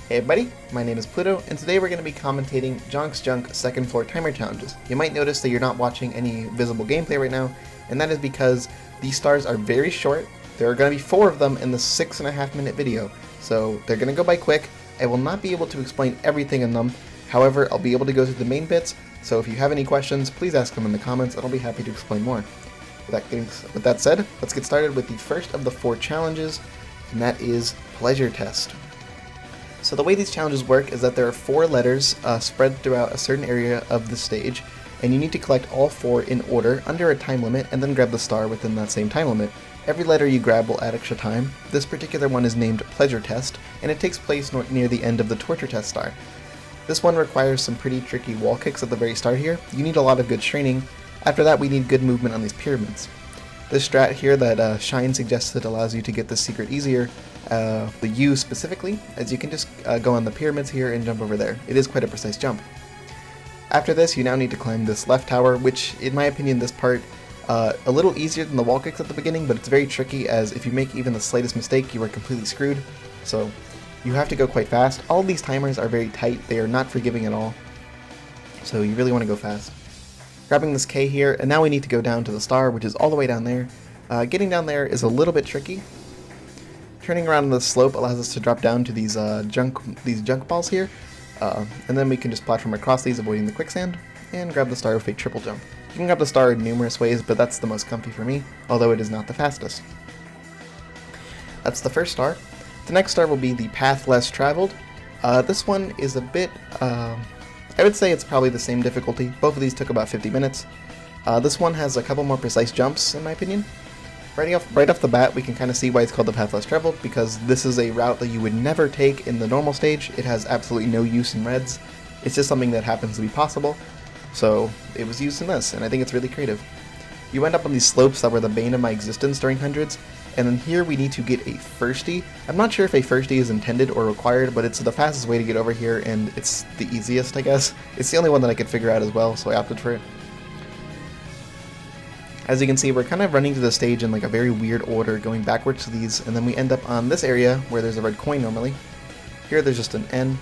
Hey everybody, my name is Pluto, and today we're going to be commentating Dj0nk's second floor timer challenges. You might notice that you're not watching any visible gameplay right now, and that is because these stars are very short. There are going to be 4 of them in the 6.5 minute video, so they're going to go by quick. I will not be able to explain everything in them, however, I'll be able to go through the main bits, so if you have any questions, please ask them in the comments and I'll be happy to explain more. With that said, let's get started with the first of the 4 challenges, and that is Pleasure Test. So the way these challenges work is that there are 4 letters spread throughout a certain area of the stage, and you need to collect all 4 in order under a time limit and then grab the star within that same time limit. Every letter you grab will add extra time. This particular one is named Pleasure Test, and it takes place near the end of the Torture Test star. This one requires some pretty tricky wall kicks at the very start here. You need a lot of good training. After that, we need good movement on these pyramids. This strat here that Shine suggested allows you to get this secret easier. The U specifically, as you can just go on the pyramids here and jump over there. It is quite a precise jump. After this, you now need to climb this left tower, which, in my opinion, this part a little easier than the wall kicks at the beginning, but it's very tricky, as if you make even the slightest mistake, you are completely screwed. So you have to go quite fast. All of these timers are very tight. They are not forgiving at all. So you really want to go fast. Grabbing this K here, and now we need to go down to the star, which is all the way down there. Getting down there is a little bit tricky. Turning around the slope allows us to drop down to these junk balls here, and then we can just platform across these, avoiding the quicksand, and grab the star with a triple jump. You can grab the star in numerous ways, but that's the most comfy for me, although it is not the fastest. That's the first star. The next star will be the path less traveled. This one is a bit, I would say it's probably the same difficulty. Both of these took about 50 minutes. This one has a couple more precise jumps, in my opinion. Right off the bat, we can kind of see why it's called the path less traveled, because this is a route that you would never take in the normal stage. It has absolutely no use in reds. It's just something that happens to be possible, so it was used in this, and I think it's really creative. You end up on these slopes that were the bane of my existence during hundreds, and then here we need to get a firstie. I'm not sure if a firstie is intended or required, but it's the fastest way to get over here, and it's the easiest, I guess. It's the only one that I could figure out as well, so I opted for it. As you can see, we're kind of running to the stage in like a very weird order, going backwards to these, and then we end up on this area where there's a red coin normally. Here there's just an N.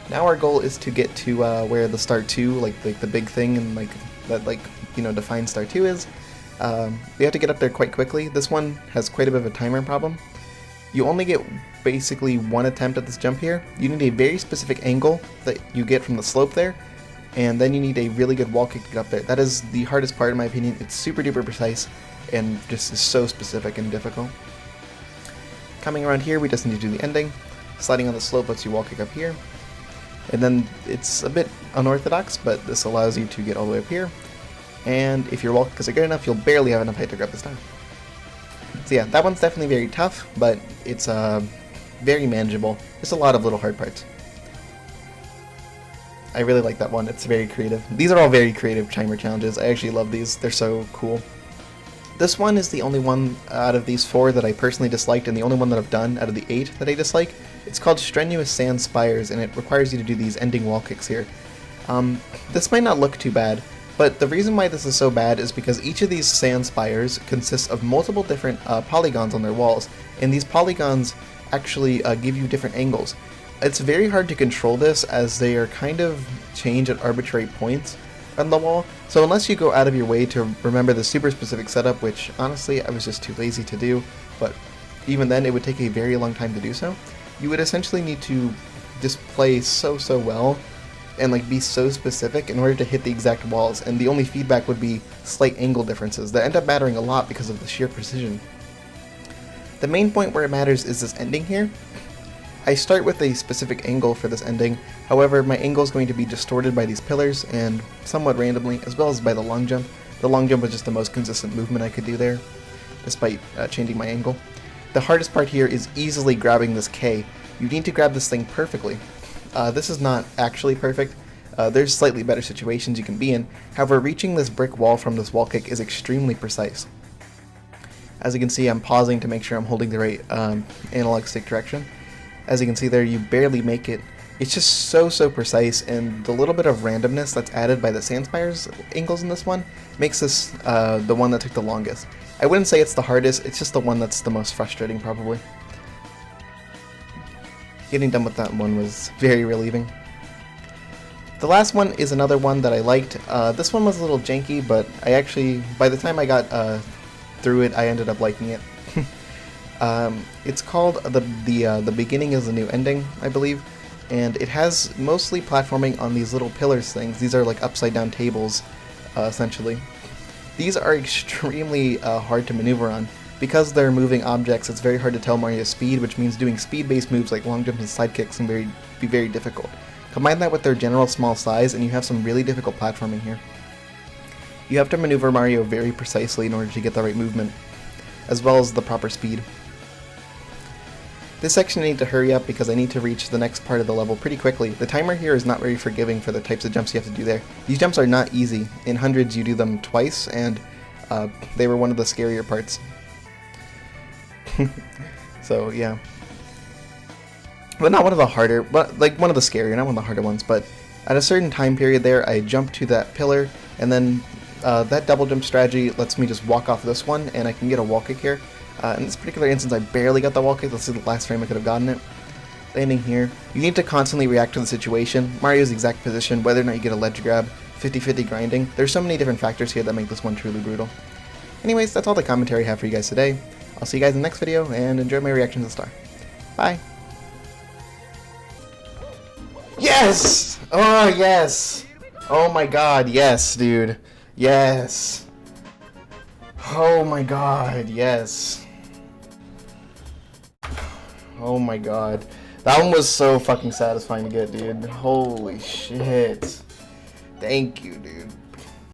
Now our goal is to get to where the star 2, like the big thing and that defines star 2 is. We have to get up there quite quickly. This one has quite a bit of a timer problem. You only get basically 1 attempt at this jump here. You need a very specific angle that you get from the slope there, and then you need a really good wall kick to get up there. That is the hardest part in my opinion. It's super duper precise and just is so specific and difficult. Coming around here, we just need to do the ending. Sliding on the slope lets you wall kick up here. And then it's a bit unorthodox, but this allows you to get all the way up here. And if your wall kicks are good enough, you'll barely have enough height to grab this time. So yeah, that one's definitely very tough, but it's very manageable. Just a lot of little hard parts. I really like that one. It's very creative. These are all very creative timer challenges. I actually love these. They're so cool. This one is the only one out of these 4 that I personally disliked, and the only one that I've done out of the 8 that I dislike. It's called Strenuous Sand Spires, and it requires you to do these ending wall kicks here. This might not look too bad, but the reason why this is so bad is because each of these sand spires consists of multiple different polygons on their walls, and these polygons actually give you different angles. It's very hard to control this, as they are kind of changed at arbitrary points on the wall, so unless you go out of your way to remember the super specific setup, which honestly I was just too lazy to do, but even then it would take a very long time to do so, you would essentially need to just play so well and be so specific in order to hit the exact walls, and the only feedback would be slight angle differences that end up mattering a lot because of the sheer precision. The main point where it matters is this ending here. I start with a specific angle for this ending, however my angle is going to be distorted by these pillars and somewhat randomly, as well as by the long jump. The long jump was just the most consistent movement I could do there, despite changing my angle. The hardest part here is easily grabbing this K. You need to grab this thing perfectly. This is not actually perfect. There's slightly better situations you can be in, however reaching this brick wall from this wall kick is extremely precise. As you can see, I'm pausing to make sure I'm holding the right analog stick direction. As you can see there, you barely make it. It's just so precise, and the little bit of randomness that's added by the Sand Spires angles in this one makes this the one that took the longest. I wouldn't say it's the hardest, it's just the one that's the most frustrating probably. getting done with that one was very relieving. The last one is another one that I liked. This one was a little janky, but I actually, by the time I got through it, I ended up liking it. It's called The Beginning is the New Ending, I believe, and it has mostly platforming on these little pillars things. These are like upside down tables, essentially. These are extremely hard to maneuver on. Because they're moving objects, it's very hard to tell Mario's speed, which means doing speed-based moves like long jumps and side kicks can be very difficult. Combine that with their general small size, and you have some really difficult platforming here. You have to maneuver Mario very precisely in order to get the right movement, as well as the proper speed. This section I need to hurry up because I need to reach the next part of the level pretty quickly. The timer here is not very forgiving for the types of jumps you have to do there. These jumps are not easy. In hundreds you do them twice, and they were one of the scarier parts. So yeah, but not one of the harder, but like one of the scarier, not one of the harder ones. But at a certain time period there, I jumped to that pillar, and then that double jump strategy lets me just walk off this one, and I can get a wall kick here. In this particular instance, I barely got the wall kick. This is the last frame I could have gotten it. Landing here, you need to constantly react to the situation, Mario's exact position, whether or not you get a ledge grab, 50-50 grinding. There's so many different factors here that make this one truly brutal. Anyways, that's all the commentary I have for you guys today. I'll see you guys in the next video, and enjoy my reaction to the star. Bye! Yes! Oh, yes! Oh my god, yes, dude. Yes! Oh my god, yes. Oh my god. That one was so fucking satisfying to get, dude. Holy shit. Thank you, dude.